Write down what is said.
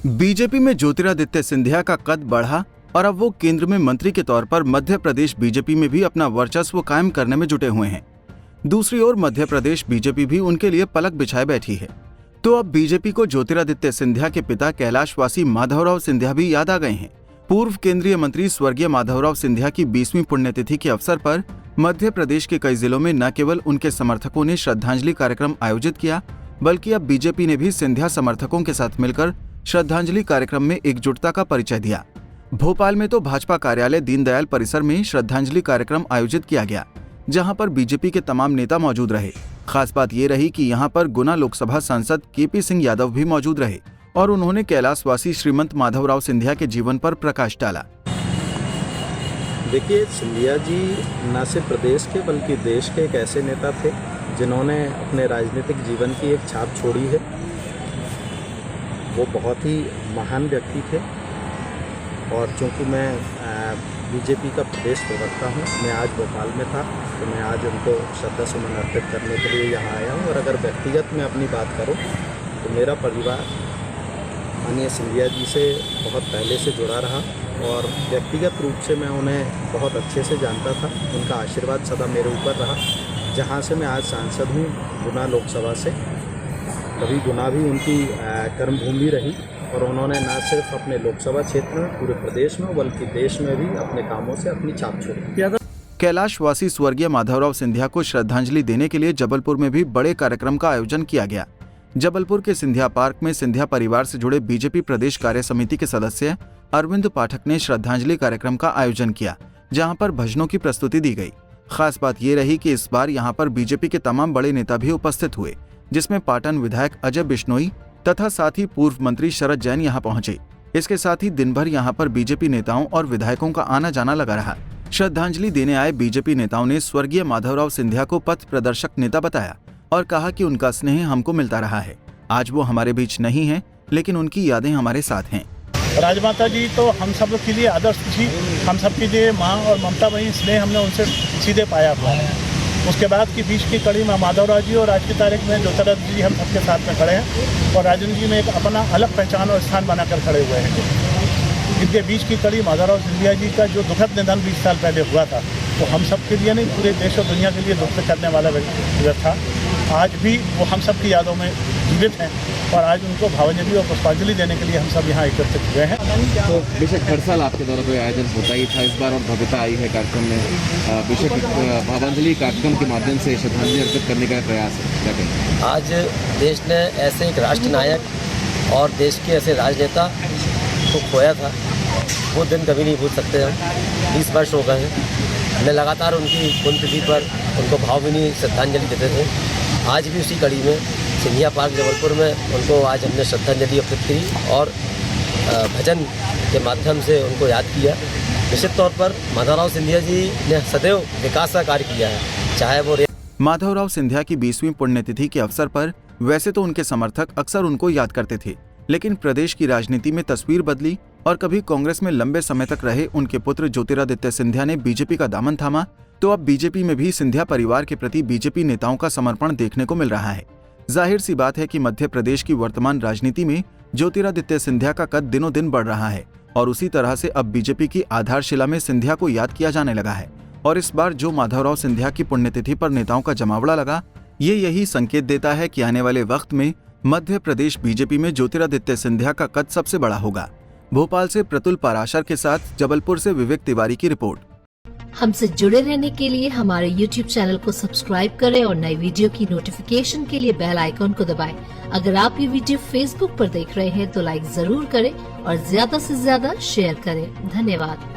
BJP में ज्योतिरादित्य सिंधिया का कद बढ़ा और अब वो केंद्र में मंत्री के तौर पर मध्य प्रदेश बीजेपी में भी अपना वर्चस्व कायम करने में जुटे हुए हैं। दूसरी ओर मध्य प्रदेश बीजेपी भी उनके लिए पलक बिछाए बैठी है। तो अब बीजेपी को ज्योतिरादित्य सिंधिया के पिता कैलाशवासी माधवराव सिंधिया भी याद आ गए हैं। पूर्व केंद्रीय मंत्री स्वर्गीय माधवराव सिंधिया की 20वीं पुण्यतिथि के अवसर पर मध्य प्रदेश के कई जिलों में न केवल उनके समर्थकों ने श्रद्धांजलि कार्यक्रम आयोजित किया, बल्कि अब बीजेपी ने भी सिंधिया समर्थकों के साथ मिलकर श्रद्धांजलि कार्यक्रम में एकजुटता का परिचय दिया। भोपाल में तो भाजपा कार्यालय दीनदयाल परिसर में श्रद्धांजलि कार्यक्रम आयोजित किया गया, जहां पर बीजेपी के तमाम नेता मौजूद रहे। खास बात ये रही कि यहां पर गुना लोकसभा सांसद केपी सिंह यादव भी मौजूद रहे और उन्होंने कैलाशवासी श्रीमंत माधवराव सिंधिया के जीवन पर प्रकाश डाला। देखिए, सिंधिया जी न सिर्फ प्रदेश के बल्कि देश के एक ऐसे नेता थे जिन्होंने अपने राजनीतिक जीवन की एक छाप छोड़ी है। वो बहुत ही महान व्यक्ति थे और चूंकि मैं बीजेपी का प्रदेश प्रवक्ता हूँ, मैं आज भोपाल में था तो मैं आज उनको श्रद्धा सुमन अर्पित करने के लिए यहाँ आया हूँ। और अगर व्यक्तिगत मैं अपनी बात करूँ तो मेरा परिवार माननीय सिंधिया जी से बहुत पहले से जुड़ा रहा और व्यक्तिगत रूप से मैं उन्हें बहुत अच्छे से जानता था। उनका आशीर्वाद सदा मेरे ऊपर रहा। जहाँ से मैं आज सांसद हूँ, गुना लोकसभा से, कभी गुना भी उनकी कर्मभूमि रही और उन्होंने न सिर्फ अपने लोकसभा क्षेत्र में, पूरे प्रदेश में बल्कि देश में भी अपने कामों से अपनी छाप छोड़ी। कैलाशवासी स्वर्गीय माधवराव सिंधिया को श्रद्धांजलि देने के लिए जबलपुर में भी बड़े कार्यक्रम का आयोजन किया गया। जबलपुर के सिंधिया पार्क में सिंधिया परिवार से जुड़े बीजेपी प्रदेश कार्य समिति के सदस्य अरविंद पाठक ने श्रद्धांजलि कार्यक्रम का आयोजन किया, जहां पर भजनों की प्रस्तुति दी गई। खास बात ये रही कि इस बार यहां पर बीजेपी के तमाम बड़े नेता भी उपस्थित हुए, जिसमें पाटन विधायक अजय बिश्नोई तथा साथ ही पूर्व मंत्री शरद जैन यहां पहुंचे। इसके साथ ही दिन भर यहां पर बीजेपी नेताओं और विधायकों का आना जाना लगा रहा। श्रद्धांजलि देने आए बीजेपी नेताओं ने स्वर्गीय माधवराव सिंधिया को पथ प्रदर्शक नेता बताया और कहा कि उनका स्नेह हमको मिलता रहा है। आज वो हमारे बीच नहीं है, लेकिन उनकी यादें हमारे साथ हैं। राजमाता जी तो हम सब के लिए आदर्श थी। हम सब के लिए माँ और ममता बहन स्नेह हमने उनसे सीधे पाया हुआ है। उसके बाद की बीच की कड़ी में माधवराव जी और आज की तारीख में ज्योतिरादित्य जी हम सबके साथ में खड़े हैं और राजनीति में एक अपना अलग पहचान और स्थान बनाकर खड़े हुए हैं। इनके बीच की कड़ी माधवराव सिंधिया जी का जो दुखद निधन 20 साल पहले हुआ था, वो हम सब के लिए नहीं, पूरे देश और दुनिया के लिए दुख करने वाला व्यक्ति था। आज भी वो हम सब की यादों में जीवित हैं और आज उनको भावंजलि और पुष्पांजलि देने के लिए हम सब यहाँ एकत्रित हुए हैं। तो बेशक हर साल आपके द्वारा कोई आयोजन होता ही था, इस बार और भव्यता आई है कार्यक्रम में। बेशक भावांजलि कार्यक्रम के माध्यम से श्रद्धांजलि अर्पित करने का प्रयास है, क्या कहें? आज देश ने ऐसे एक राष्ट्र नायक और देश के ऐसे राजनेता को खोया था, वो दिन कभी नहीं भूल सकते हम। 20 वर्ष हो गए हैं, हमने लगातार उनकी पुण्यतिथि पर उनको भावभीनी श्रद्धांजलि देते थे। आज भी उसी कड़ी में सिंधिया पार्क जबलपुर में उनको आज हमने श्रद्धांजलि अर्पित की और भजन के माध्यम से उनको याद किया। निश्चित तौर पर माधवराव सिंधिया जी ने सदैव विकास का कार्य किया है, चाहे वो माधवराव सिंधिया की 20वीं पुण्यतिथि के अवसर पर वैसे तो उनके समर्थक अक्सर उनको याद करते थे, लेकिन प्रदेश की राजनीति में तस्वीर बदली और कभी कांग्रेस में लंबे समय तक रहे उनके पुत्र ज्योतिरादित्य सिंधिया ने बीजेपी का दामन थामा, तो अब बीजेपी में भी सिंधिया परिवार के प्रति बीजेपी नेताओं का समर्पण देखने को मिल रहा है। जाहिर सी बात है कि मध्य प्रदेश की वर्तमान राजनीति में ज्योतिरादित्य सिंधिया का कद दिनों दिन बढ़ रहा है और उसी तरह से अब बीजेपी की आधारशिला में सिंधिया को याद किया जाने लगा है। और इस बार जो माधवराव सिंधिया की पुण्यतिथि पर नेताओं का जमावड़ा लगा, ये यही संकेत देता है कि आने वाले वक्त में मध्य प्रदेश बीजेपी में ज्योतिरादित्य सिंधिया का कद सबसे बड़ा होगा। भोपाल से प्रतुल पाराशर के साथ जबलपुर से विवेक तिवारी की रिपोर्ट। हमसे जुड़े रहने के लिए हमारे YouTube चैनल को सब्सक्राइब करें और नई वीडियो की नोटिफिकेशन के लिए बेल आइकॉन को दबाएं। अगर आप ये वीडियो Facebook पर देख रहे हैं तो लाइक जरूर करें और ज्यादा से ज्यादा शेयर करें। धन्यवाद।